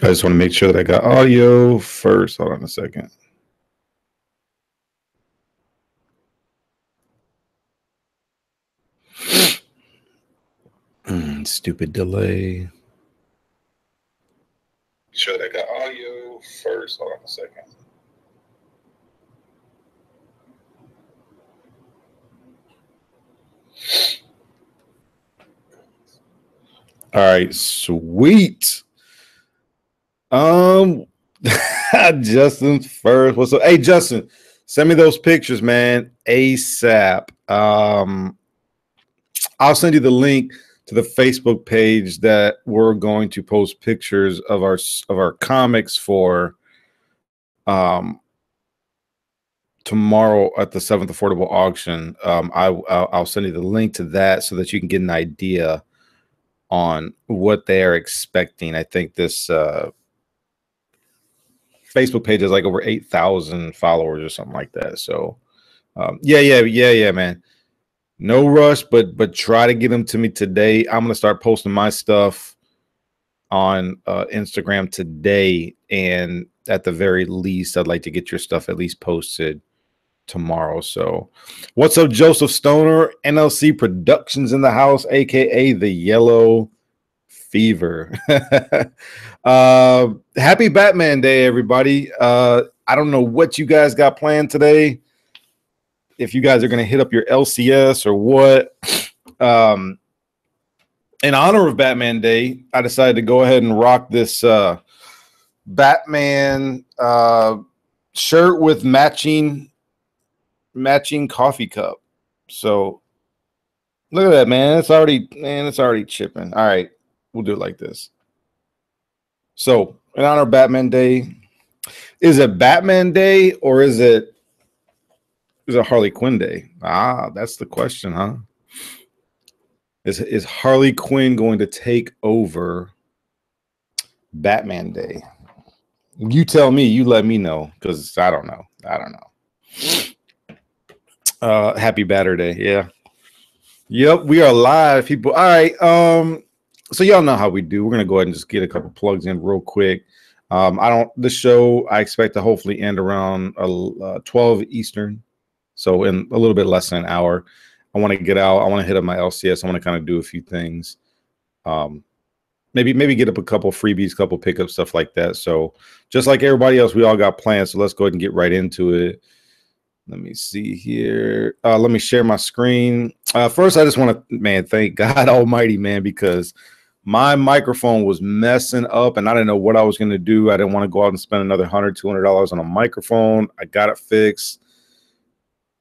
I just want to make sure that I got audio first. Hold on a second. Stupid delay. Sure that I got audio first. Hold on a second. All right, sweet. Justin first. What's up? Hey, Justin, send me those pictures, man, ASAP. I'll send you the link to the Facebook page that we're going to post pictures of our comics for tomorrow at the 7th Affordable Auction. I'll send you the link to that so that you can get an idea on what they are expecting. I think this Facebook page has like over 8,000 followers or something like that. So yeah, man. No rush, but try to get them to me today. I'm gonna start posting my stuff on Instagram today, and at the very least, I'd like to get your stuff at least posted tomorrow. So what's up, Joseph Stoner? NLC Productions in the house, aka the Yellow Fever. Happy Batman Day, everybody. I don't know what you guys got planned today, if you guys are going to hit up your LCS or what. In honor of Batman Day, I decided to go ahead and rock this Batman shirt with matching coffee cup. So look at that, man. It's already chipping. All right, we'll do it like this. So in honor of Batman Day, is it Batman Day or is it Harley Quinn Day? That's the question, huh? Is Harley Quinn going to take over Batman Day? You tell me. You let me know, because I don't know. Happy Batter Day. Yeah. Yep, we are live, people. All right. So y'all know how we do. We're gonna go ahead and just get a couple plugs in real quick. The show I expect to hopefully end around 12 Eastern. So in a little bit less than an hour. I want to get out. I want to hit up my LCS. I want to kind of do a few things. Maybe get up a couple freebies, couple pickups, stuff like that. So just like everybody else, we all got plans. So let's go ahead and get right into it. Let me see here. Let me share my screen. First, I just want to, thank God Almighty, man, because my microphone was messing up and I didn't know what I was going to do. I didn't want to go out and spend another $100, $200 on a microphone. I got it fixed.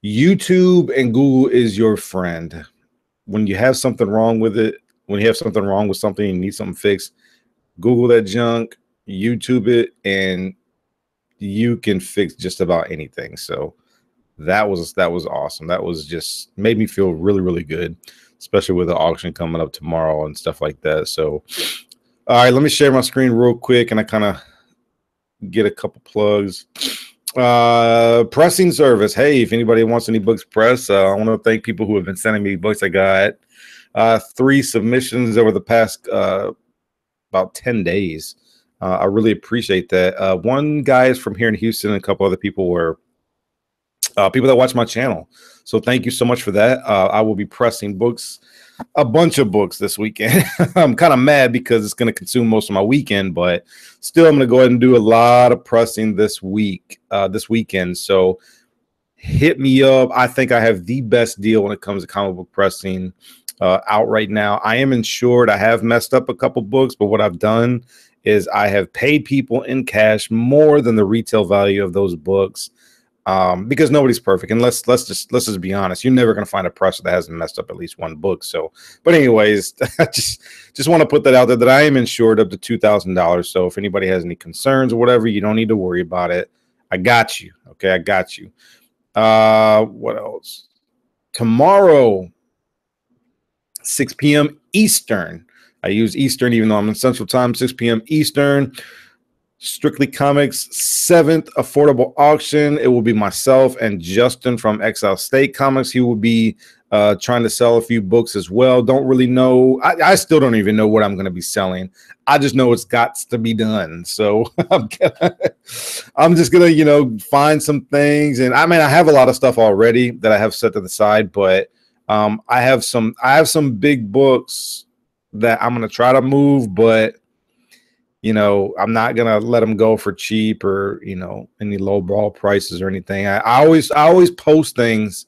YouTube and Google is your friend. When you have something wrong with it, when you have something wrong with something, you need something fixed, Google that junk, YouTube it, and you can fix just about anything. So that was awesome. That was just made me feel really, really good, especially with the auction coming up tomorrow and stuff like that. So, all right, let me share my screen real quick and I kind of get a couple plugs. Pressing service. Hey, if anybody wants any books pressed, I want to thank people who have been sending me books. I got 3 submissions over the past about 10 days. I really appreciate that. One guy is from here in Houston, and a couple other people were people that watch my channel. So thank you so much for that. I will be pressing books, a bunch of books this weekend. I'm kind of mad because it's going to consume most of my weekend, but still I'm going to go ahead and do a lot of pressing this weekend. So hit me up. I think I have the best deal when it comes to comic book pressing out right now. I am insured. I have messed up a couple books, but what I've done is I have paid people in cash more than the retail value of those books. Because nobody's perfect, and let's just be honest. You're never going to find a presser that hasn't messed up at least one book. So, but anyways, I just want to put that out there that I am insured up to $2,000. So if anybody has any concerns or whatever, you don't need to worry about it. I got you. Okay, I got you. What else? Tomorrow, 6 p.m. Eastern. I use Eastern even though I'm in Central Time. 6 p.m. Eastern. Strictly Comics 7th Affordable Auction. It will be myself and Justin from EXILESTATE Comics. He will be trying to sell a few books as well. Don't really know. I still don't even know what I'm going to be selling. I just know it's got to be done. So I'm just going to, find some things. And I mean, I have a lot of stuff already that I have set to the side, but I have some big books that I'm going to try to move, but I'm not going to let them go for cheap or, any low ball prices or anything. I always post things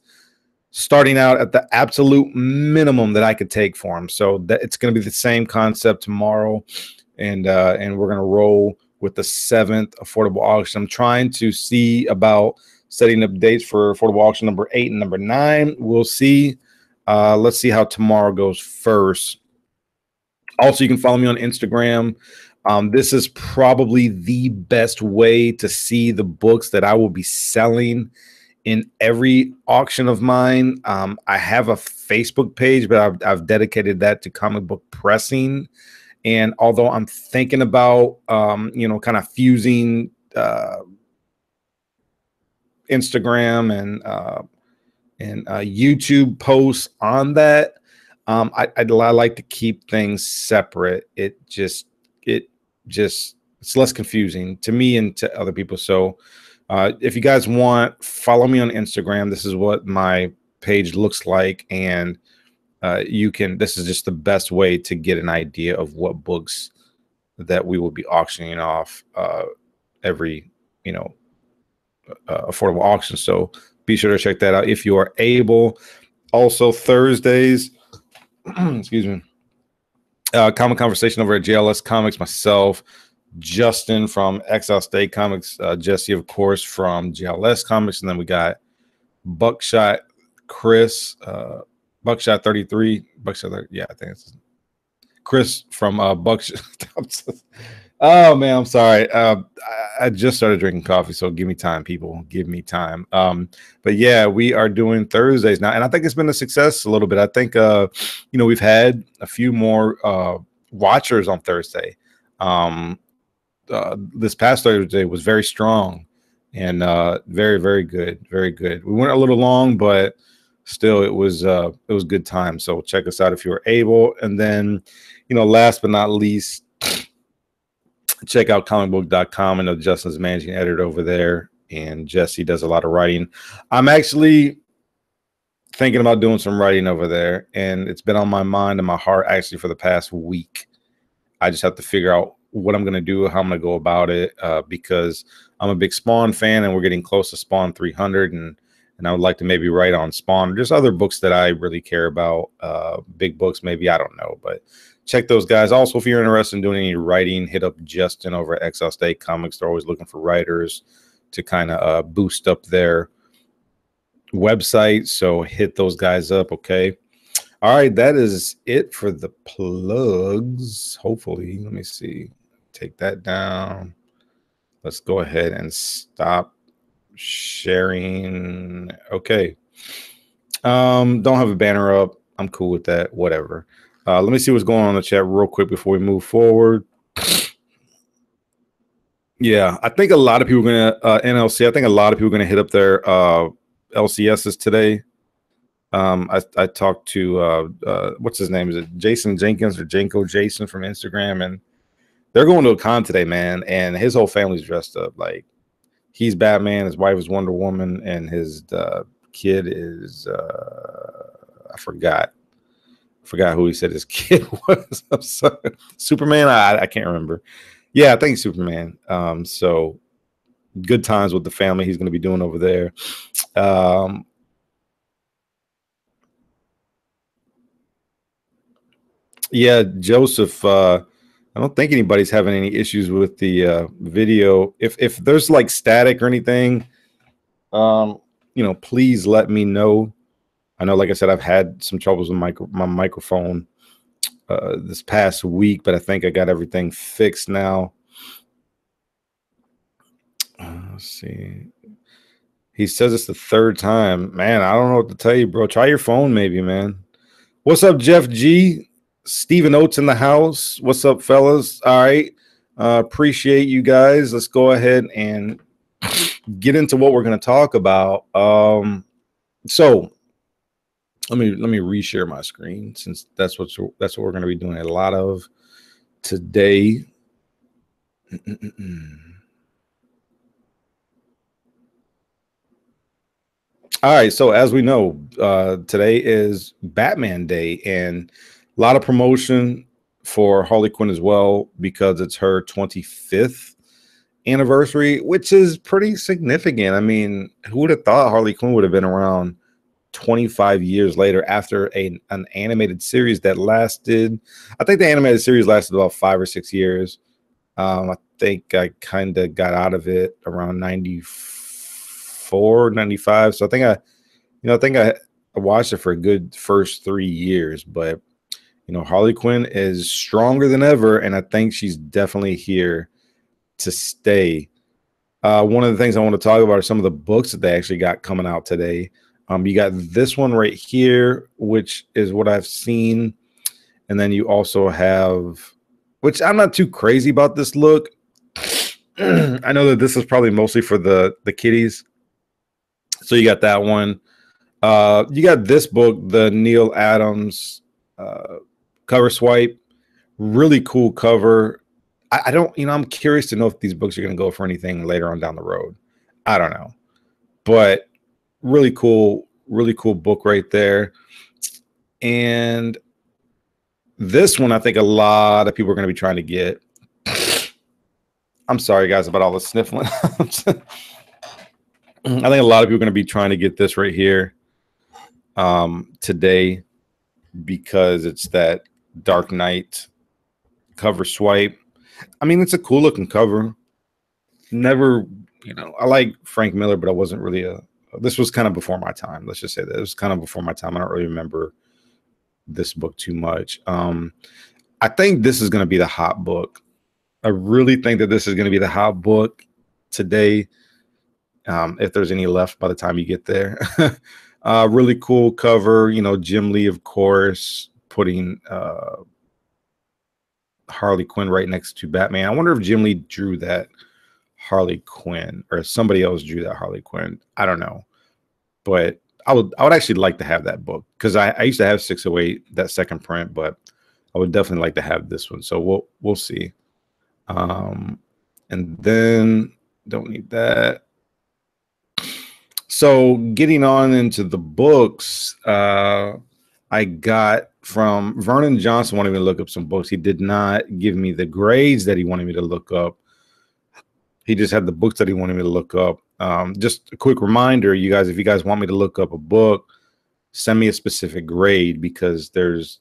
starting out at the absolute minimum that I could take for them. So that it's going to be the same concept tomorrow. And we're going to roll with the 7th affordable auction. I'm trying to see about setting up dates for affordable auction number 8 and number 9. We'll see. Let's see how tomorrow goes first. Also, you can follow me on Instagram. This is probably the best way to see the books that I will be selling in every auction of mine. I have a Facebook page, but I've dedicated that to comic book pressing. And although I'm thinking about, kind of fusing Instagram and YouTube posts on that, I like to keep things separate. It's less confusing to me and to other people. So if you guys want, follow me on Instagram. This is what my page looks like. And this is just the best way to get an idea of what books that we will be auctioning off every, affordable auction. So be sure to check that out if you are able. Also Thursdays, excuse me, comic conversation over at JLS Comics, myself, Justin from EXILESTATE Comics, Jesse, of course, from GLS Comics, and then we got Buckshot Chris, Buckshot 33, Buckshot 30, yeah, I think it's Chris from Buckshot. Oh man, I'm sorry. I just started drinking coffee, so give me time, people. Give me time. But yeah, we are doing Thursdays now, and I think it's been a success a little bit. I think we've had a few more watchers on Thursday. This past Thursday was very strong and very, very good, very good. We went a little long, but still it was good time. So check us out if you're able. And then, last but not least, check out comicbook.com. I know Justin's managing editor over there, and Jesse does a lot of writing. I'm actually thinking about doing some writing over there, and it's been on my mind and my heart actually for the past week. I just have to figure out what I'm going to do, how I'm going to go about it, because I'm a big Spawn fan, and we're getting close to Spawn 300, and I would like to maybe write on Spawn or just other books that I really care about, big books maybe, I don't know, but check those guys. Also, if you're interested in doing any writing, hit up Justin over at EXILESTATE Comics. They're always looking for writers to kind of boost up their website, so hit those guys up, okay? All right, that is it for the plugs. Hopefully, let me see. Take that down. Let's go ahead and stop sharing. Okay. Don't have a banner up. I'm cool with that. Whatever. Let me see what's going on in the chat real quick before we move forward. Yeah, I think a lot of people are going to NLC. I think a lot of people are going to hit up their LCSs today. I talked to what's his name? Is it Jason Jenkins or Janko Jason from Instagram? And they're going to a con today, man. And his whole family's dressed up. Like, he's Batman, his wife is Wonder Woman, and his kid is I forgot who he said his kid was. I'm sorry. Superman. I can't remember. Yeah, I think it's Superman. So good times with the family he's going to be doing over there. Yeah, Joseph, I don't think anybody's having any issues with the video. If there's like static or anything, please let me know. I know, like I said, I've had some troubles with my microphone this past week, but I think I got everything fixed now. Let's see. He says it's the third time. Man, I don't know what to tell you, bro. Try your phone maybe, man. What's up, Jeff G? Stephen Oates in the house. What's up, fellas? All right. Appreciate you guys. Let's go ahead and get into what we're going to talk about. So let me reshare my screen, since that's what we're going to be doing a lot of today. All right, so as we know, today is Batman Day, and a lot of promotion for Harley Quinn as well, because it's her 25th anniversary, which is pretty significant. I mean, who would have thought Harley Quinn would have been around 25 years later after an animated series that lasted, I think the animated series lasted about 5 or 6 years. I think I kind of got out of it around 94, 95. So I think I watched it for a good first 3 years, but Harley Quinn is stronger than ever, and I think she's definitely here to stay. One of the things I want to talk about are some of the books that they actually got coming out today. You got this one right here, which is what I've seen. And then you also have, which I'm not too crazy about this look. I know that this is probably mostly for the kiddies. So you got that one. You got this book, the Neil Adams cover swipe. Really cool cover. I don't, I'm curious to know if these books are going to go for anything later on down the road. I don't know. But really cool book right there. And this one, I think a lot of people are going to be trying to get. I'm sorry, guys, about all the sniffling. I think a lot of people are going to be trying to get this right here today, because it's that Dark Knight cover swipe. I mean, it's a cool looking cover. Never, I like Frank Miller, but I wasn't really this was kind of before my time. Let's just say that it was kind of before my time. I don't really remember this book too much. I think this is going to be the hot book. I really think that this is going to be the hot book today. If there's any left by the time you get there. Really cool cover. Jim Lee, of course, putting Harley Quinn right next to Batman. I wonder if Jim Lee drew that Harley Quinn or somebody else drew that Harley Quinn. I don't know, but I would actually like to have that book, because I used to have 608, that second print, but I would definitely like to have this one. So we'll see. And then don't need that. So getting on into the books, I got from Vernon Johnson wanted me to look up some books. He did not give me the grades that he wanted me to look up. He just had the books that he wanted me to look up. Just a quick reminder, you guys, if you guys want me to look up a book, send me a specific grade, because there's,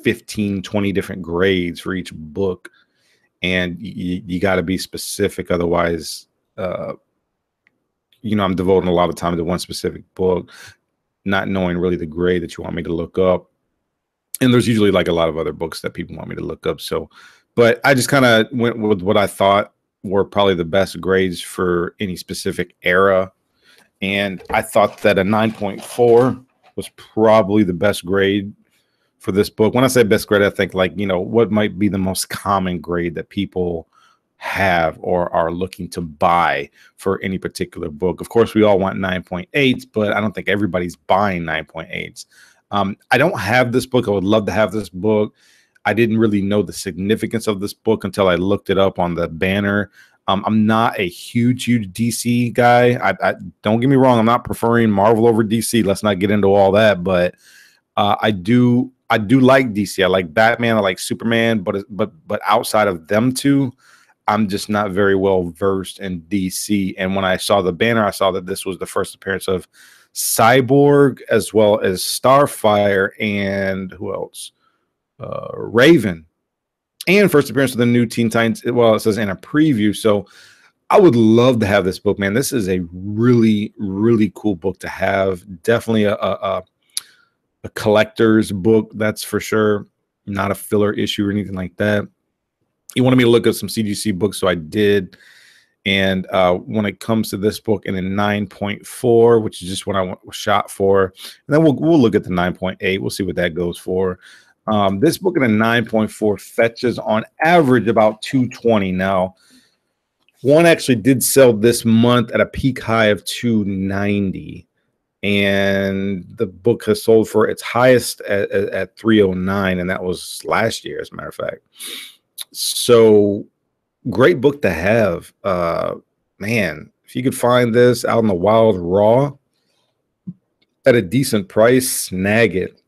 15, 20 different grades for each book. And you got to be specific. Otherwise, I'm devoting a lot of time to one specific book, not knowing really the grade that you want me to look up. And there's usually like a lot of other books that people want me to look up. So, but I just kind of went with what I thought were probably the best grades for any specific era. And I thought that a 9.4 was probably the best grade for this book. When I say best grade, I think like, what might be the most common grade that people have or are looking to buy for any particular book. Of course, we all want 9.8s, but I don't think everybody's buying 9.8s. I don't have this book. I would love to have this book. I didn't really know the significance of this book until I looked it up on the banner. I'm not a huge DC guy. I don't get me wrong. I'm not preferring Marvel over DC. Let's not get into all that. But I do like DC. I like Batman. I like Superman. But outside of them two, I'm just not very well versed in DC. And when I saw the banner, I saw that this was the first appearance of Cyborg, as well as Starfire, and who else? Raven, and first appearance of the new Teen Titans. Well, it says in a preview. So I would love to have this book, man. This is a really, really cool book to have. Definitely a collector's book, that's for sure. Not a filler issue or anything like that. You wanted me to look at some CGC books, so I did. And when it comes to this book in a 9.4, which is just what I shot for, and then we'll look at the 9.8. We'll see what that goes for. This book in a 9.4 fetches on average about 220. Now, one actually did sell this month at a peak high of 290. and the book has sold for its highest at 309, and that was last year, as a matter of fact. So great book to have. Man, if you could find this out in the wild raw at a decent price, snag it,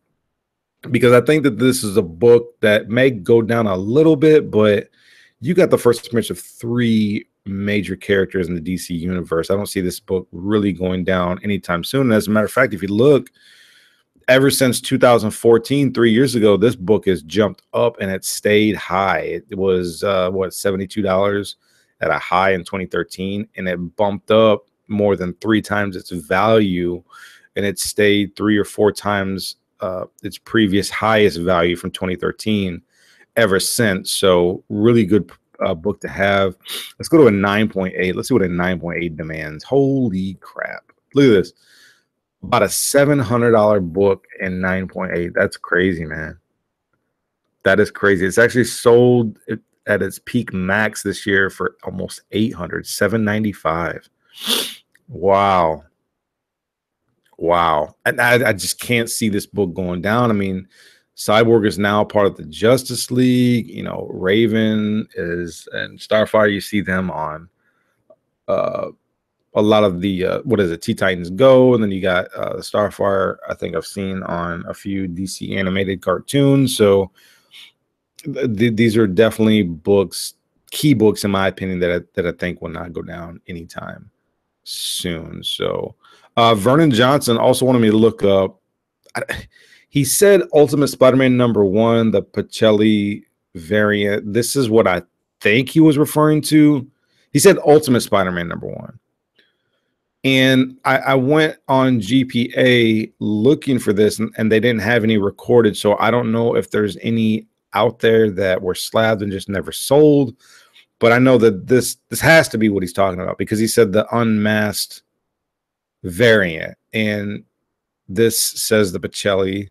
because I think that this is a book that may go down a little bit, but you got the first appearance of 3 major characters in the DC universe. I don't see this book really going down anytime soon. And as a matter of fact, if you look, ever since 2014, 3 years ago, this book has jumped up and it stayed high. It was what, $72 at a high in 2013, and it bumped up more than 3 times its value, and it stayed 3 or 4 times its previous highest value from 2013 ever since. So really good book to have. Let's go to a 9.8. Let's see what a 9.8 demands. Holy crap. Look at this. About a $700 book and 9.8. That's crazy, man. That is crazy. It's actually sold at its peak max this year for almost $800, $795. Wow. Wow. And I just can't see this book going down. I mean, Cyborg is now part of the Justice League. You know, Raven is, and Starfire, you see them on a lot of the what is it, Teen Titans Go, and then you got Starfire. I think I've seen on a few DC animated cartoons. So these are definitely books, key books in my opinion, that I think will not go down anytime soon. So Vernon Johnson also wanted me to look up. He said Ultimate Spider-Man #1, the Pacelli variant. This is what I think he was referring to. He said Ultimate Spider-Man #1. And I went on GPA looking for this, and they didn't have any recorded. So I don't know if there's any out there that were slabbed and just never sold. But I know that this has to be what he's talking about, because he said the unmasked variant. And this says the Pacelli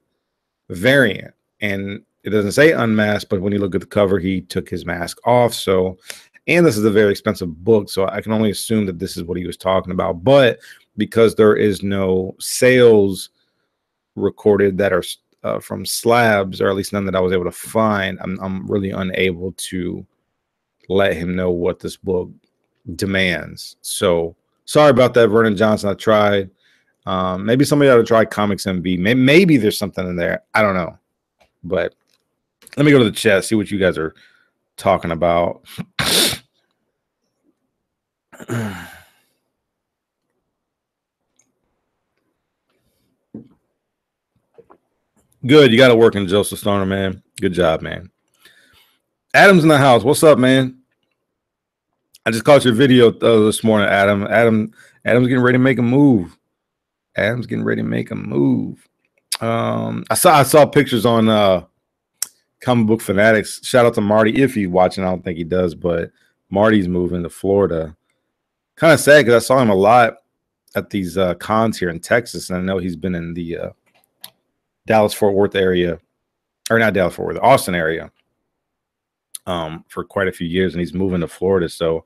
variant. And it doesn't say unmasked, but when you look at the cover, he took his mask off. So, and this is a very expensive book, so I can only assume that this is what he was talking about. But because there is no sales recorded that are from slabs, or at least none that I was able to find, I'm really unable to let him know what this book demands. So sorry about that, Vernon Johnson. I tried. Maybe somebody ought to try Comics MB. Maybe there's something in there. I don't know. But let me go to the chat, see what you guys are talking about. Good. You got to work in Joseph Stoner, man. Good job, man. Adam's in the house. What's up, man? I just caught your video this morning, Adam. Adam's getting ready to make a move. Adam's getting ready to make a move. I saw pictures on Comic Book Fanatics. Shout out to Marty if he's watching. I don't think he does, but Marty's moving to Florida. Kind of sad because I saw him a lot at these cons here in Texas, and I know he's been in the Dallas-Fort Worth area, or not Dallas-Fort Worth, the Austin area, for quite a few years, and he's moving to Florida. So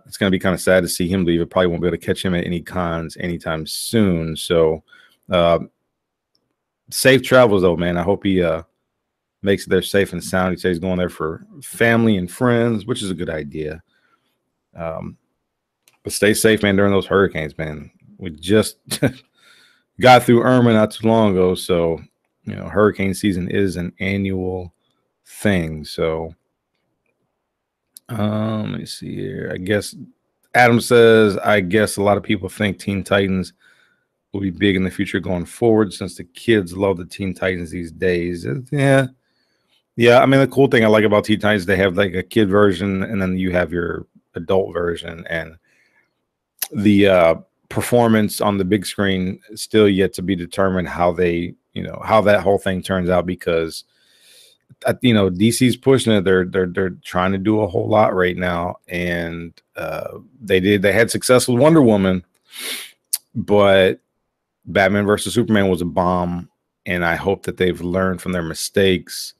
it's going to be kind of sad to see him leave. I probably won't be able to catch him at any cons anytime soon. So safe travels, though, man. I hope he makes it there safe and sound. He says he's going there for family and friends, which is a good idea. But stay safe, man, during those hurricanes, man. We just got through Irma not too long ago. So, you know, hurricane season is an annual thing. So, let me see here. I guess Adam says, I guess a lot of people think Teen Titans will be big in the future going forward, since the kids love the Teen Titans these days. Yeah. I mean, the cool thing I like about Teen Titans, they have like a kid version, and then you have your adult version, and the performance on the big screen is still yet to be determined how they, you know, how that whole thing turns out, because you know, DC's pushing it. They're trying to do a whole lot right now, and they had success with Wonder Woman, but Batman versus Superman was a bomb, and I hope that they've learned from their mistakes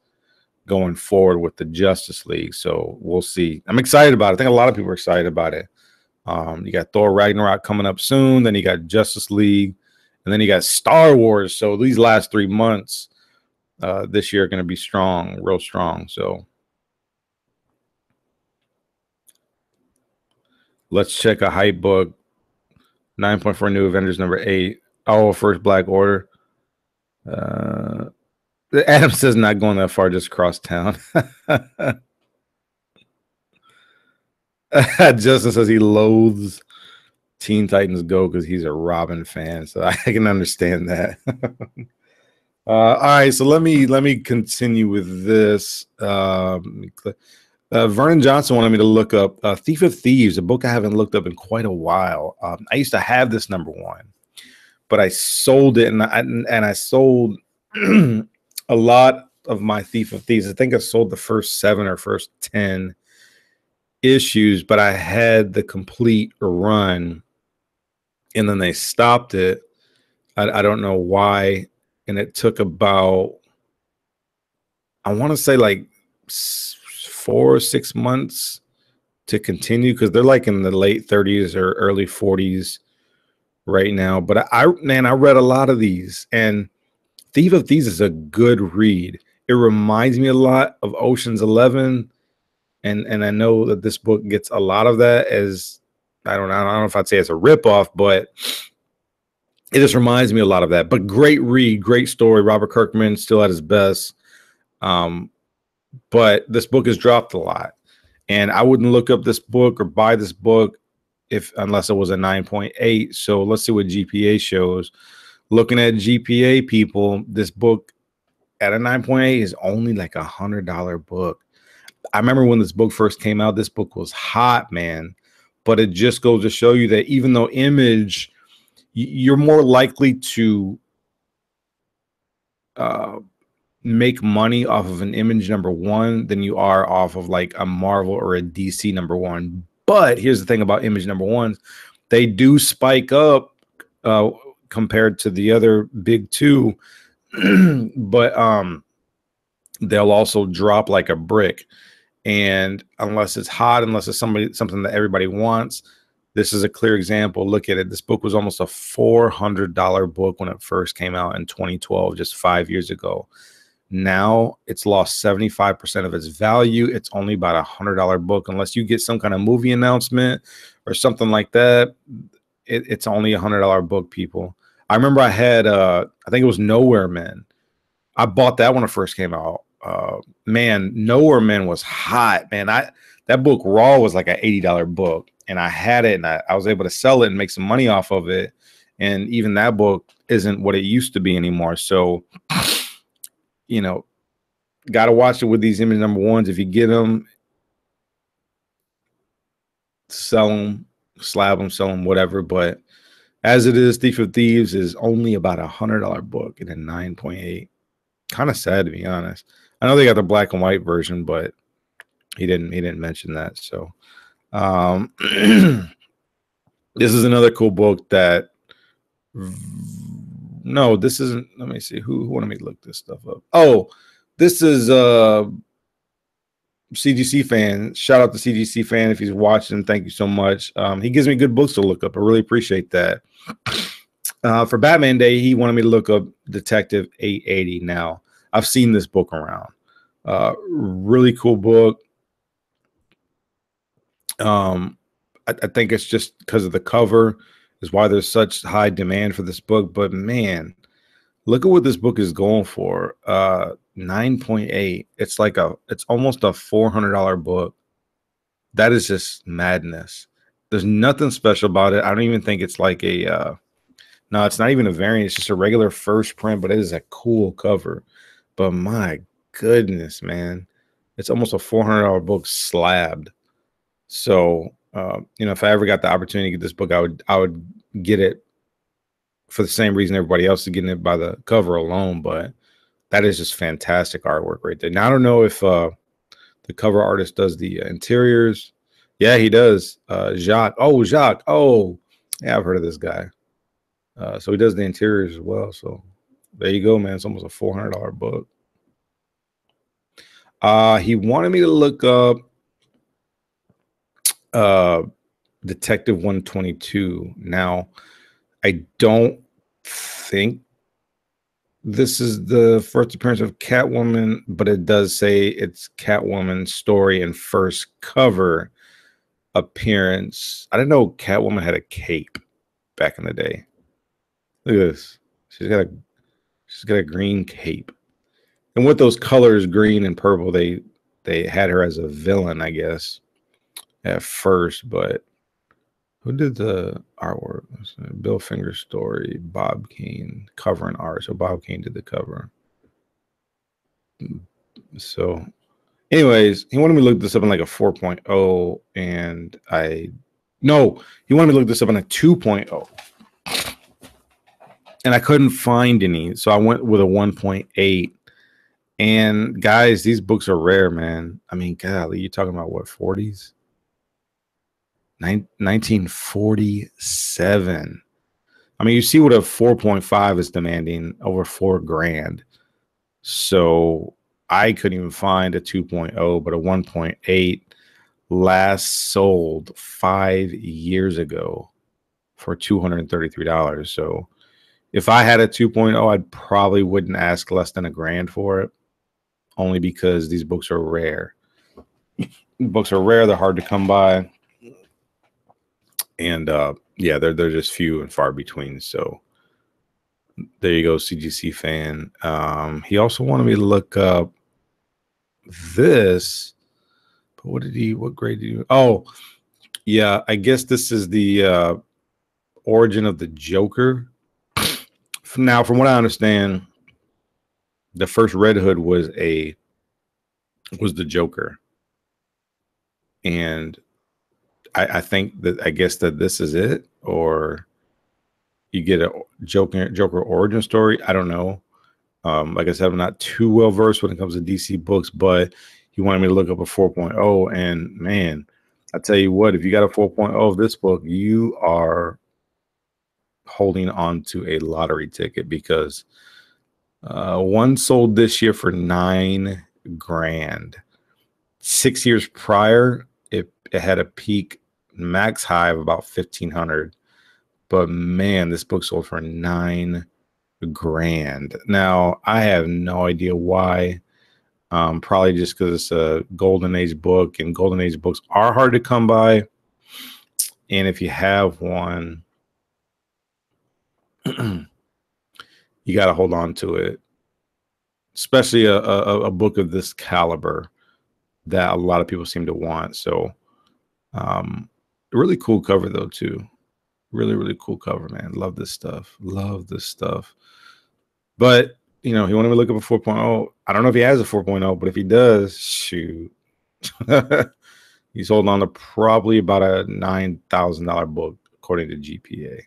going forward with the Justice League. So we'll see. I'm excited about it. I think a lot of people are excited about it. You got Thor Ragnarok coming up soon. Then you got Justice League, and then you got Star Wars. So these last 3 months this year are going to be strong, real strong. So let's check a hype book. 9.4 New Avengers #8. Oh, First Black Order. Adam says not going that far, just across town. Justin says he loathes Teen Titans Go because he's a Robin fan, so I can understand that. All right, so let me continue with this. Vernon Johnson wanted me to look up Thief of Thieves, a book I haven't looked up in quite a while. I used to have this #1, but I sold it, and I sold a lot of my Thief of Thieves. I think I sold the first 7 or first 10 issues, but I had the complete run, and then they stopped it. I don't know why, and it took about, I want to say like 4 or 6 months to continue, because they're like in the late 30s or early 40s right now. But I read a lot of these, and Thief of Thieves is a good read. It reminds me a lot of Ocean's 11, and I know that this book gets a lot of that. As I don't know if I'd say it's a ripoff, but it just reminds me a lot of that. But great read, great story. Robert Kirkman still at his best. But this book has dropped a lot, and I wouldn't look up this book or buy this book unless it was a 9.8. So let's see what GPA shows. Looking at GPA, people, this book at a 9.8 is only like $100 book. I remember when this book first came out, this book was hot, man. But it just goes to show you that even though Image, you're more likely to make money off of an Image #1 than you are off of like a Marvel or a DC #1. But here's the thing about Image #1s, they do spike up compared to the other big two, but they'll also drop like a brick. And unless it's hot, unless it's something that everybody wants, this is a clear example. Look at it. This book was almost a $400 book when it first came out in 2012, just 5 years ago. Now it's lost 75% of its value. It's only about $100 book. Unless you get some kind of movie announcement or something like that, it's only $100 book, people. I remember I had, I think it was Nowhere Men. I bought that when it first came out. Man, Nowhere Men was hot, man. That book raw was like an $80 book, and I had it, and I was able to sell it and make some money off of it. And even that book isn't what it used to be anymore. So, you know, got to watch it with these Image #1s. If you get them, sell them, slab them, sell them, whatever. But as it is, Thief of Thieves is only about $100 book and a 9.8. Kind of sad, to be honest. I know they got the black and white version, but he didn't mention that. So this is another cool book that, no, this isn't. Let me see who wanted me to look this stuff up. Oh, this is CGC fan. Shout out to CGC fan if he's watching. Thank you so much. He gives me good books to look up. I really appreciate that. For Batman Day, he wanted me to look up Detective 880. Now, I've seen this book around. Really cool book. I think it's just because of the cover is why there's such high demand for this book. But man, look at what this book is going for. 9.8. It's almost a $400 book. That is just madness. There's nothing special about it. I don't even think it's like a no, it's not even a variant. It's just a regular first print, but it is a cool cover. But my goodness, man, it's almost a $400 book slabbed. So, if I ever got the opportunity to get this book, I would get it for the same reason everybody else is getting it, by the cover alone. But that is just fantastic artwork right there. Now, I don't know if the cover artist does the interiors. Yeah, he does. Jacques. Oh, yeah, I've heard of this guy. So he does the interiors as well. So there you go, man. It's almost a $400 book. He wanted me to look up Detective 122. Now, I don't think this is the first appearance of Catwoman, but it does say it's Catwoman's story and first cover appearance. I didn't know Catwoman had a cape back in the day. Look at this. She's got a green cape. And with those colors, green and purple, they had her as a villain, I guess, at first. But who did the artwork? Bill Finger's story, Bob Kane, cover and art. So Bob Kane did the cover. So, anyways, he wanted me to look this up in like a 4.0, and he wanted me to look this up in a 2.0. And I couldn't find any, so I went with a 1.8. And guys, these books are rare, man. I mean, golly, you're talking about what, 40s? 1947. I mean, you see what a 4.5 is demanding, over $4,000. So I couldn't even find a 2.0, but a 1.8 last sold 5 years ago for $233. So if I had a 2.0, I probably wouldn't ask less than $1,000 for it, only because these books are rare. Books are rare. They're hard to come by. And yeah, they're just few and far between. So there you go, CGC fan. He also wanted me to look up this, but what grade did he? Oh, yeah, I guess this is the origin of the Joker. Now, from what I understand, the first Red Hood was the Joker, and I think that I guess that this is it, or you get a Joker origin story. I don't know. Like I said, I'm not too well versed when it comes to DC books, but he wanted me to look up a 4.0, and man, I tell you what, if you got a 4.0 of this book, you are holding on to a lottery ticket, because one sold this year for $9,000. 6 years prior, it had a peak max high of about 1,500. But man, this book sold for $9,000. Now, I have no idea why. Probably just because it's a Golden Age book, and Golden Age books are hard to come by. And if you have one, you got to hold on to it, especially a book of this caliber that a lot of people seem to want. So really cool cover though too. Really cool cover, man. Love this stuff. But he wanted me to look up a 4.0. I don't know if he has a 4.0, but if he does, shoot. He's holding on to probably about a $9,000 book according to GPA.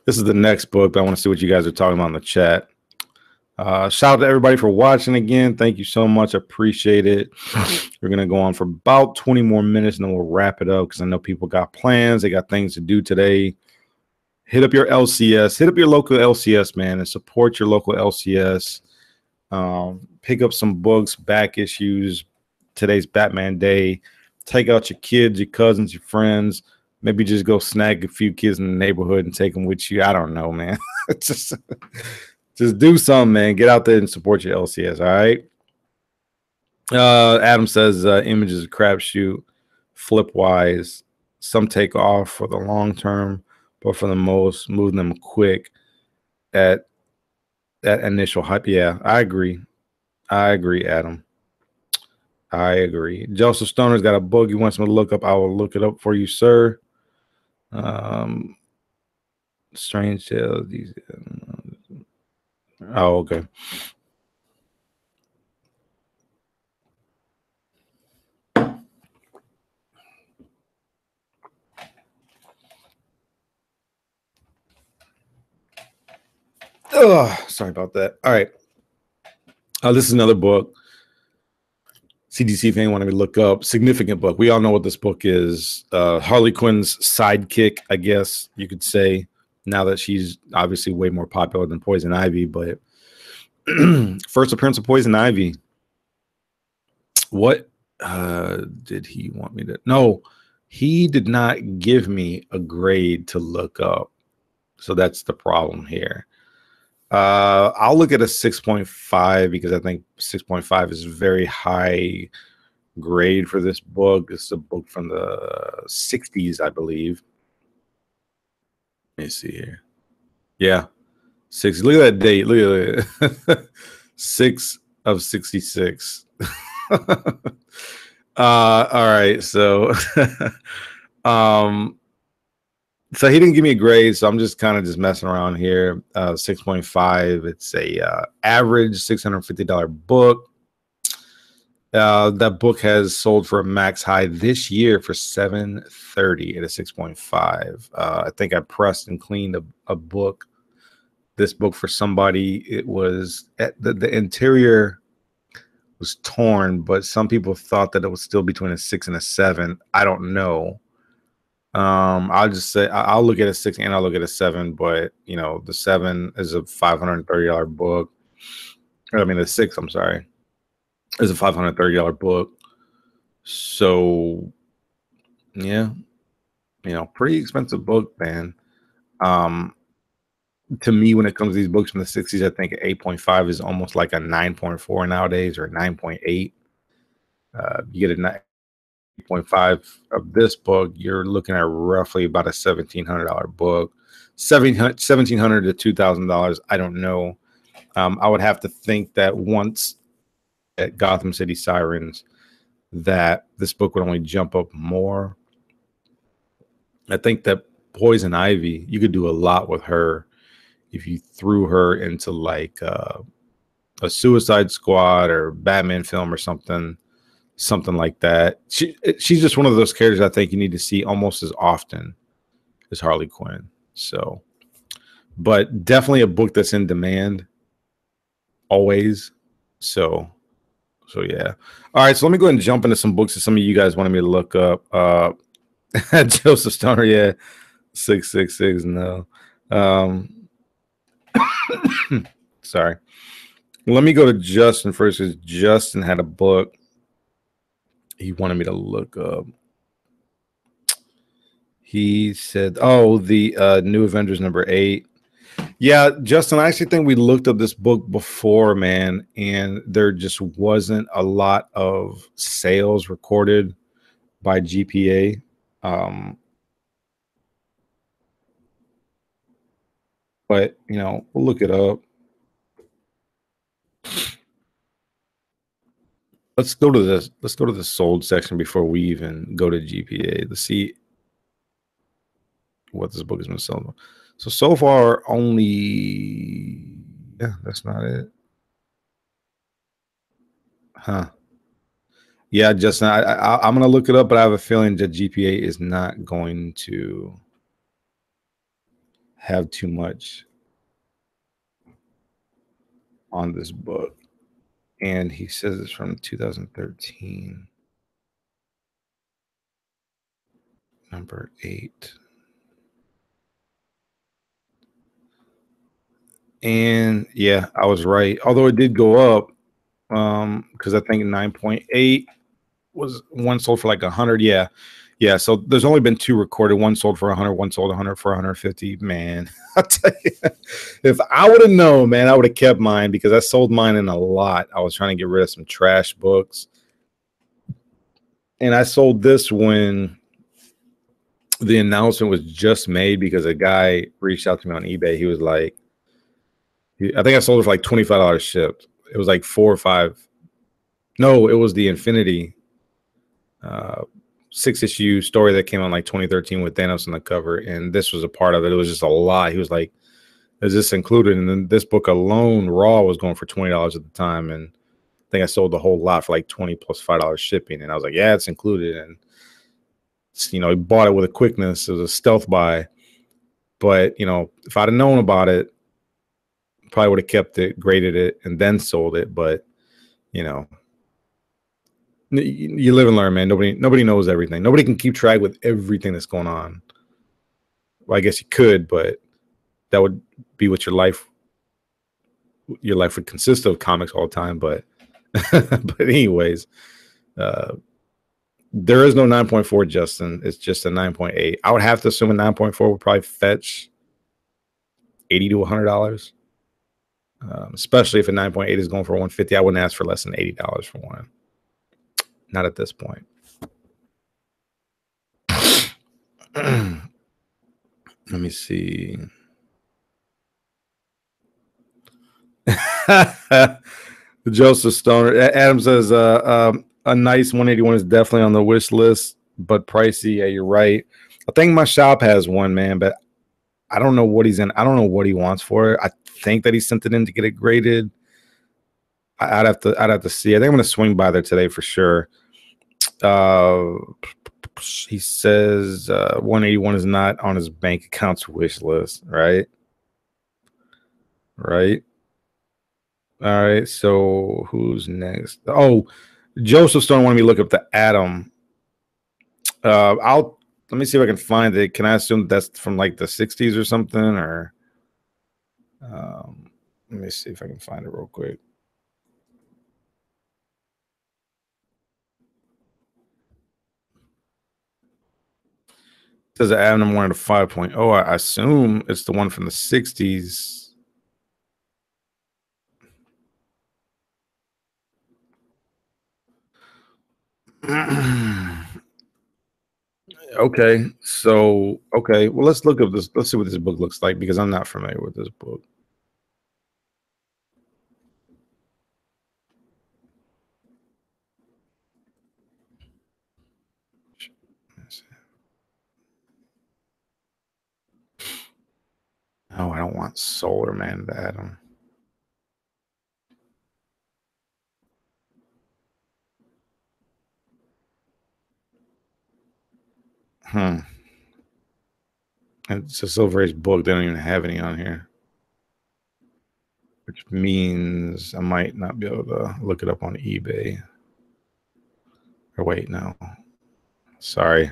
This is the next book, but I want to see what you guys are talking about in the chat. Shout out to everybody for watching again. Thank you so much. I appreciate it. We're going to go on for about 20 more minutes, and then we'll wrap it up, because I know people got plans. They got things to do today. Hit up your LCS. Hit up your local LCS, man, and support your local LCS. Pick up some books, back issues. Today's Batman Day. Take out your kids, your cousins, your friends. Maybe just go snag a few kids in the neighborhood and take them with you. I don't know, man. Just do something, man. Get out there and support your LCS, all right? Adam says Image is a crapshoot, flip-wise. Some take off for the long term, but for the most, move them quick at that initial hype. Yeah, I agree, Adam. I agree. Joseph Stoner's got a book he wants me to look up. I will look it up for you, sir. Strange Tales. Oh, okay. Oh, sorry about that. All right. This is another book. CDC fan wanted me to look up. Significant book. We all know what this book is. Harley Quinn's sidekick, I guess you could say, now that she's obviously way more popular than Poison Ivy. But first appearance of Poison Ivy. What Did he want me to? No, he did not give me a grade to look up. So that's the problem here. I'll look at a 6.5 because I think 6.5 is very high grade for this book. It's a book from the 60s, I believe. Let me see here. Yeah, 6. Look at that date. Look at it. 6 of 66. All right. So, so he didn't give me a grade, so I'm just kind of just messing around here. 6.5. It's a average $650 book. That book has sold for a max high this year for $730 at a 6.5. I think I pressed and cleaned a book. This book for somebody. It was the interior was torn, but some people thought that it was still between a 6 and a 7. I don't know. I'll just say I'll look at a 6 and I'll look at a 7, but you know, the 7 is a $530 book. I mean, the 6, I'm sorry, is a $530 book. So yeah, you know, pretty expensive book, man. To me, when it comes to these books from the 60s, I think 8.5 is almost like a 9.4 nowadays, or 9.8. You get a 9.5 of this book, you're looking at roughly about a $1,700 book. $1,700 to $2,000. I don't know. I would have to think that once at Gotham City Sirens, that this book would only jump up more. I think that Poison Ivy, you could do a lot with her if you threw her into like a Suicide Squad or Batman film or something like that. She's just one of those characters I think you need to see almost as often as Harley Quinn. So, but definitely a book that's in demand always. So yeah. All right, so let me go ahead and jump into some books that some of you guys wanted me to look up. Joseph Stoner, yeah, 666. No. Sorry. Let me go to Justin first, because Justin had a book he wanted me to look up. He said, oh, the New Avengers #8. Yeah, Justin, I actually think we looked up this book before, man, and there just wasn't a lot of sales recorded by GPA. But, you know, we'll look it up. Let's go to this. Let's go to the sold section before we even go to GPA to see what this book has been selling. So far, only, yeah, that's not it. Huh. Yeah, Justin, I'm going to look it up, but I have a feeling that GPA is not going to have too much on this book. And he says it's from 2013. #8. And yeah, I was right. Although it did go up, because I think 9.8 was one sold for like 100. Yeah. So there's only been 2 recorded. One sold for 100. One sold 100 for 150. Man, I'll tell you, if I would have known, man, I would have kept mine, because I sold mine in a lot. I was trying to get rid of some trash books, and I sold this when the announcement was just made, because a guy reached out to me on eBay. He was like, I think I sold it for like $25 shipped. It was like 4 or 5. No, it was the Infinity 6-issue story that came out in like 2013 with Thanos on the cover, and this was a part of it. It was just a lot. He was like, is this included? And then this book alone, raw, was going for $20 at the time, and I think I sold the whole lot for like 20 plus $5 shipping. And I was like, yeah, it's included. And you know, he bought it with a quickness. It was a stealth buy. But you know, if I'd have known about it, probably would have kept it, graded it, and then sold it. But you know, you live and learn, man. Nobody knows everything. Nobody can keep track with everything that's going on. Well, I guess you could, but that would be what your life would consist of, comics all the time. But but anyways, There is no 9.4, Justin. It's just a 9.8. I would have to assume a 9.4 would probably fetch $80 to $100. Especially if a 9.8 is going for 150. I wouldn't ask for less than $80 for one. Not at this point. Let me see. Joseph Stoner. Adam says a nice 181 is definitely on the wish list, but pricey. Yeah, you're right. I think my shop has one, man, but I don't know what he's in. I don't know what he wants for it. I think that he sent it in to get it graded. I'd have to see. I think I'm gonna swing by there today for sure. He says 181 is not on his bank account's wish list, right? Right. All right. So who's next? Oh, Joseph Stone wanted me to look up the Atom. Let me see if I can find it. Can I assume that's from like the 60s or something? Or let me see if I can find it real quick. It says the Atom wanted a 5.0. I assume it's the one from the 60s. Okay, so okay, well, let's look up this. Let's see what this book looks like because I'm not familiar with this book. Oh, I don't want Solar Man to Atom. It's a Silver Age book. They don't even have any on here, which means I might not be able to look it up on eBay. Or wait, no. Sorry.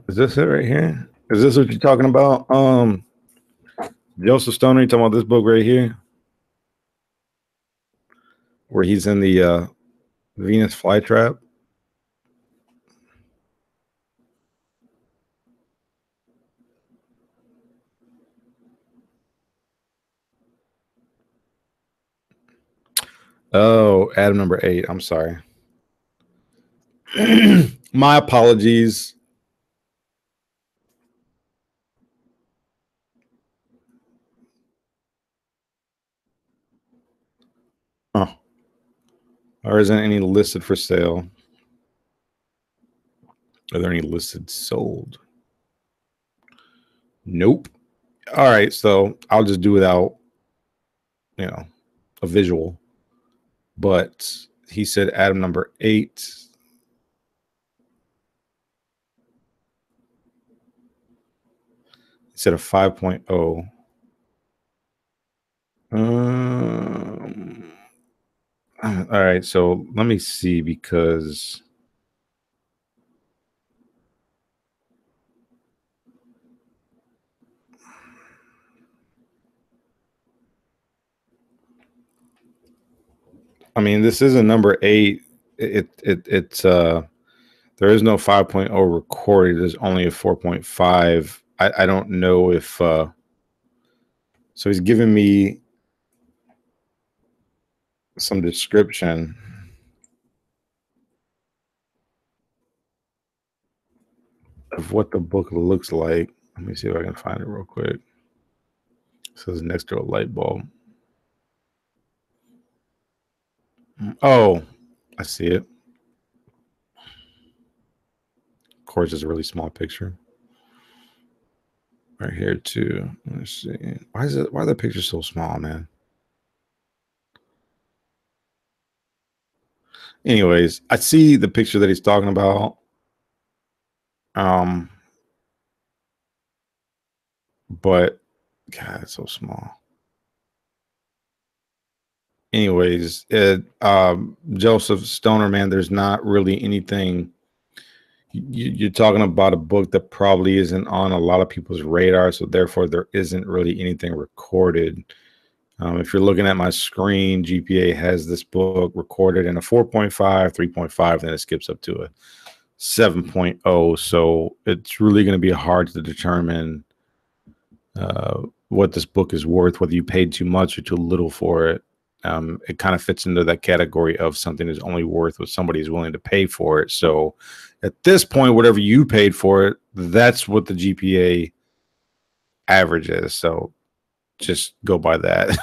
Is this it right here? Is this what you're talking about? Joseph Stoner, you talking about this book right here? Where he's in the Venus flytrap? Oh, Adam number 8. I'm sorry. My apologies. Oh. Or isn't any listed for sale? Are there any listed sold? Nope. All right, so I'll just do without, a visual. But he said Adam number 8. He said a 5.0. All right, so let me see because I mean this is a number 8. It's there is no 5.0 recorded. There's only a 4.5. I don't know if so he's giving me some description of what the book looks like. Let me see if I can find it real quick. It says next to a light bulb. Oh, I see it. Of course, it's a really small picture. Right here too. Let's see. Why are the pictures so small, man? Anyways, I see the picture that he's talking about. But God, it's so small. Anyways, Joseph Stoner, man, there's not really anything You're talking about a book that probably isn't on a lot of people's radar, so therefore there isn't really anything recorded. If you're looking at my screen, GPA has this book recorded in a 4.5, 3.5, then it skips up to a 7.0. So it's really going to be hard to determine what this book is worth, whether you paid too much or too little for it. It kind of fits into that category of something is only worth what somebody is willing to pay for it. So at this point, whatever you paid for it, that's what the GPA average is. So just go by that.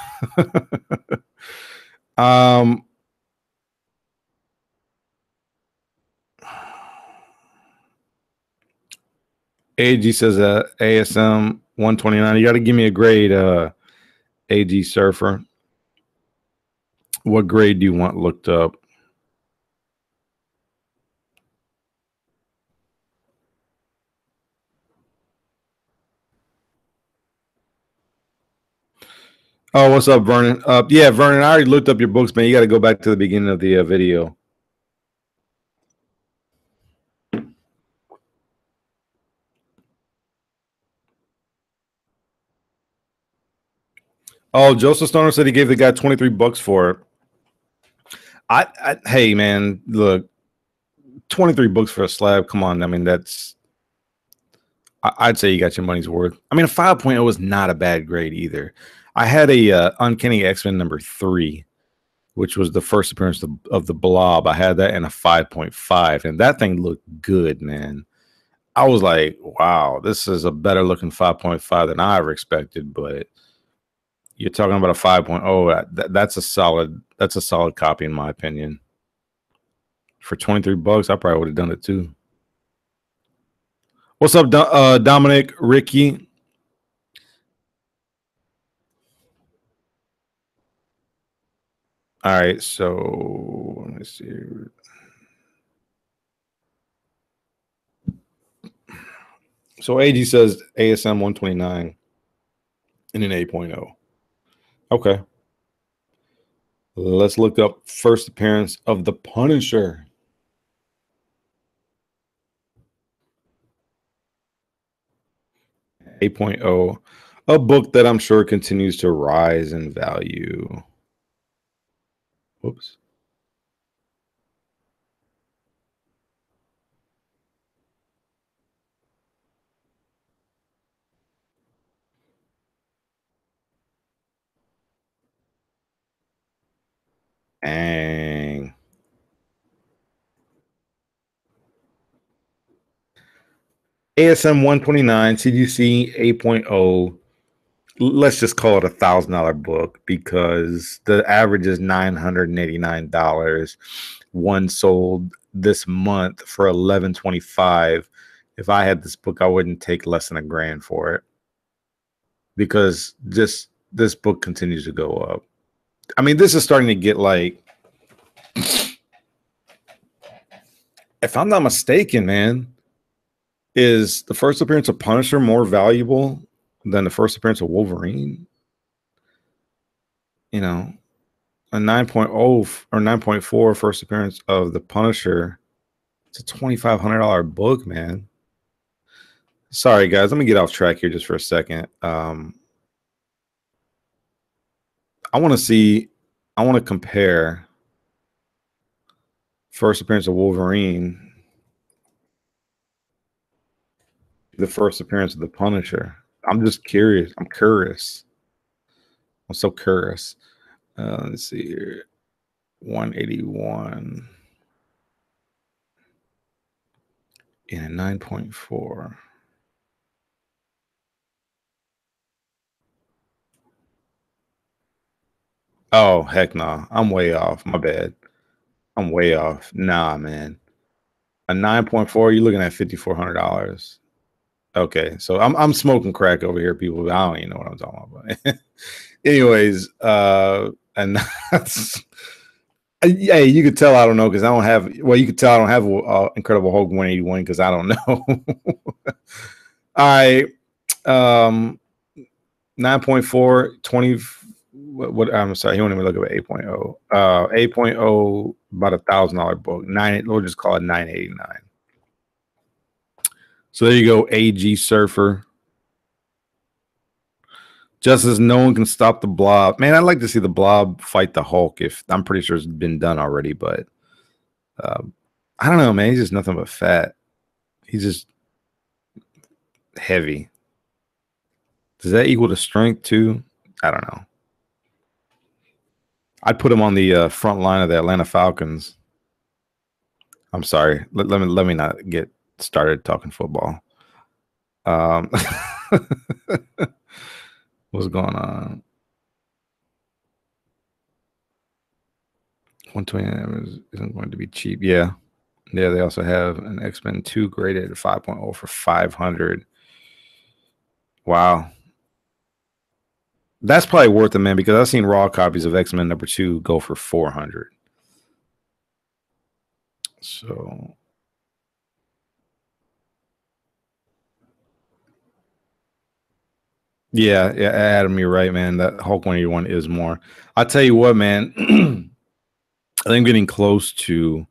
AG says ASM 129. You got to give me a grade, AG Surfer. What grade do you want looked up? Oh, what's up, Vernon? Yeah, Vernon, I already looked up your books, man. You got to go back to the beginning of the video. Oh, Joseph Stoner said he gave the guy $23 for it. Hey, man, look, $23 for a slab. Come on. I mean, I'd say you got your money's worth. I mean, a 5.0 is not a bad grade either. I had a Uncanny X-Men #3, which was the first appearance of the Blob. I had that in a 5.5, and that thing looked good, man. I was like, wow, this is a better looking 5.5 than I ever expected. But you're talking about a 5.0. That's a solid copy in my opinion. For $23, I probably would have done it too. What's up, Dominic, Ricky? All right, so let me see. So AG says ASM 129 and an 8.0. Okay. Let's look up first appearance of the Punisher. $8.0, a book that I'm sure continues to rise in value. Whoops. Dang. ASM 129, CDC 8.0. Let's just call it $1,000 book because the average is $989. One sold this month for $1,125. If I had this book, I wouldn't take less than $1,000 for it because this book continues to go up. I mean, this is starting to get like, if I'm not mistaken, man, is the first appearance of Punisher more valuable than the first appearance of Wolverine? You know, a 9.0 or 9.4 first appearance of the Punisher. It's a $2,500 book, man. Sorry, guys. Let me get off track here just for a second. I want to compare first appearance of Wolverine, the first appearance of the Punisher. I'm just curious. I'm curious. I'm so curious. Let's see here. 181 in a 9.4. Oh, heck no. Nah. I'm way off. My bad. I'm way off. Nah, man. A 9.4, you're looking at $5,400. Okay, so I'm smoking crack over here, people. I don't even know what I'm talking about. Anyways, and that's yeah, you could tell I don't know because I don't have. Well, you could tell I don't have Incredible Hulk 181 because I don't know. All right, 9.4, 20. What I'm sorry, he won't even look at 8.0. 8.0, about $1,000 book. We'll just call it 989. So there you go, AG Surfer. Just as no one can stop the Blob. Man, I'd like to see the Blob fight the Hulk. If I'm pretty sure it's been done already, but I don't know, man. He's just nothing but fat. He's just heavy. Does that equal to strength too? I don't know. I'd put him on the front line of the Atlanta Falcons. I'm sorry. Let me not get started talking football. What's going on? 120 isn't going to be cheap. Yeah. Yeah, they also have an X-Men 2 graded at 5.0 for 500. Wow. That's probably worth it, man, because I've seen raw copies of X-Men number 2 go for 400. So yeah, Adam, you're right, man. That Hulk 181 is more. I'll tell you what, man. I think I'm getting close to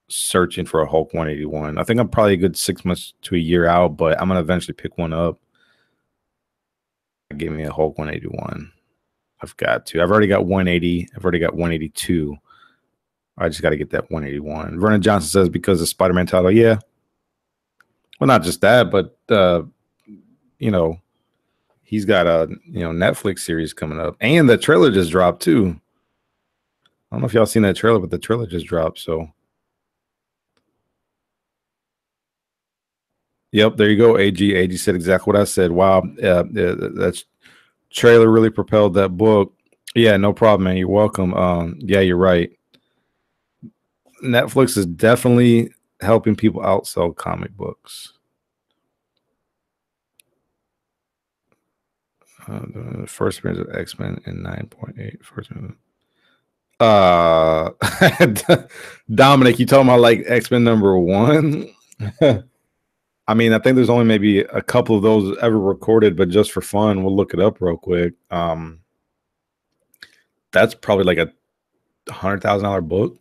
searching for a Hulk 181. I think I'm probably a good 6 months to a year out, but I'm gonna eventually pick one up. Give me a Hulk 181. I've got to. I've already got 180. I've already got 182. I just got to get that 181. Vernon Johnson says because of Spider-Man title. Yeah. Well, not just that, but you know, he's got a Netflix series coming up, and the trailer just dropped too. I don't know if y'all seen that trailer, but the trailer just dropped. So, yep, there you go. AG said exactly what I said. Wow, that's trailer really propelled that book. Yeah, no problem, man. You're welcome. Yeah, you're right. Netflix is definitely helping people outsell comic books. The first appearance of X-Men in 9.8. First Dominic, you talking about like X-Men number 1? I mean, I think there's only maybe a couple of those ever recorded, but just for fun, we'll look it up real quick. That's probably like a $100,000 book.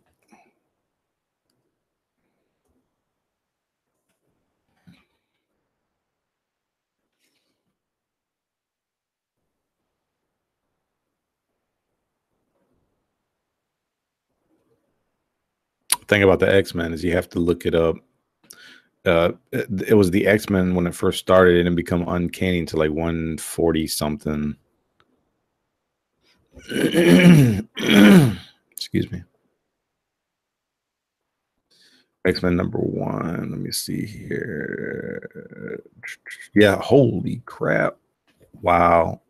Thing about the X-Men is you have to look it up. It was the X-Men when it first started, and it become uncanny to like 140 something. Excuse me. X-Men number 1. Let me see here. Yeah, holy crap. Wow.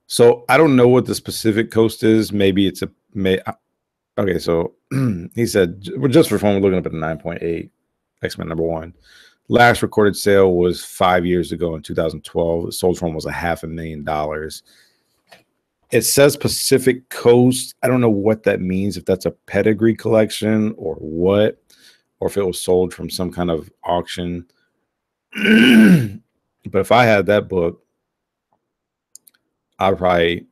So I don't know what the specific coast is. Maybe it's okay, so he said, well, just for fun, we're looking up at 9.8 X-Men number 1. Last recorded sale was 5 years ago in 2012. It sold for almost $500,000. It says Pacific Coast. I don't know what that means, if that's a pedigree collection or what, or if it was sold from some kind of auction. But if I had that book, I probably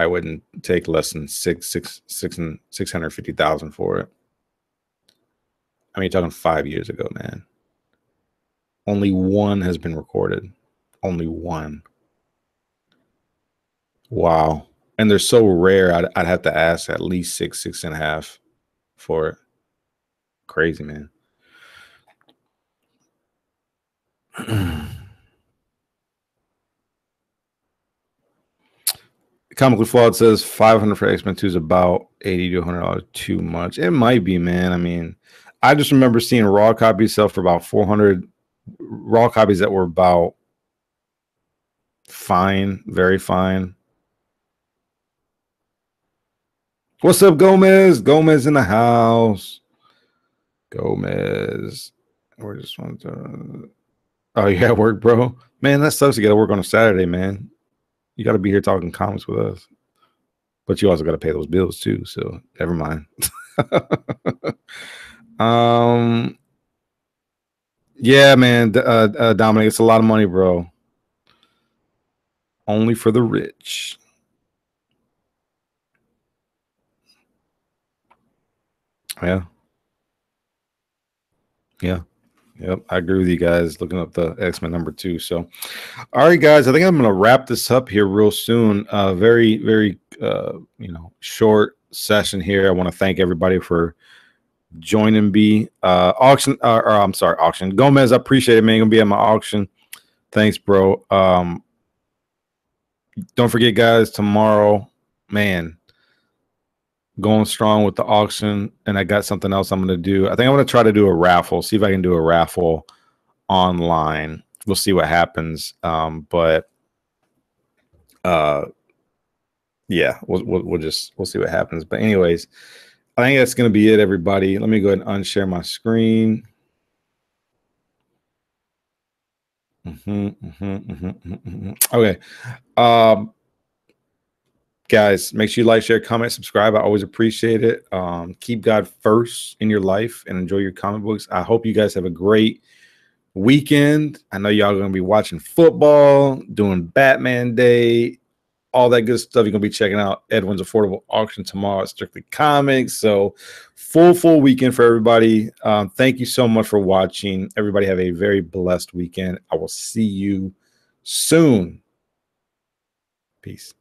wouldn't take less than 650,000 for it. I mean, you're talking 5 years ago, man. Only one has been recorded. Only one. Wow. And they're so rare. I'd have to ask at least 6.5 for it. Crazy, man. Comically Flawed says 500 for X-Men 2 is about $80 to $100 too much. It might be, man. I mean, I just remember seeing raw copies sell for about 400. Raw copies that were about fine, very fine. What's up, Gomez? Gomez in the house. Gomez. We're just want to. Oh, you at work, bro? Man, that sucks. You got to work on a Saturday, man. You got to be here talking comics with us. But you also got to pay those bills too. So never mind. Yeah, man. Dominic, it's a lot of money, bro. Only for the rich. Yeah. Yeah. Yep. I agree with you guys looking up the X-Men #2. So, all right, guys, I think I'm going to wrap this up here real soon. Very, very, short session here. I want to thank everybody for joining me. Auction. Gomez, I appreciate it, man. You're going to be at my auction. Thanks, bro. Don't forget, guys, tomorrow, man, going strong with the auction. And I got something else I'm going to do. I think I'm going to try to do a raffle, see if I can do a raffle online. We'll see what happens. Yeah, we'll see what happens. But anyways, I think that's going to be it, everybody. Let me go ahead and unshare my screen. Okay. Guys, make sure you like, share, comment, subscribe. I always appreciate it. Keep God first in your life and enjoy your comic books. I hope you guys have a great weekend. I know y'all are going to be watching football, doing Batman Day, all that good stuff. You're going to be checking out Edwin's Affordable Auction tomorrow at Strictly Comics. So full weekend for everybody. Thank you so much for watching. Everybody have a very blessed weekend. I will see you soon. Peace.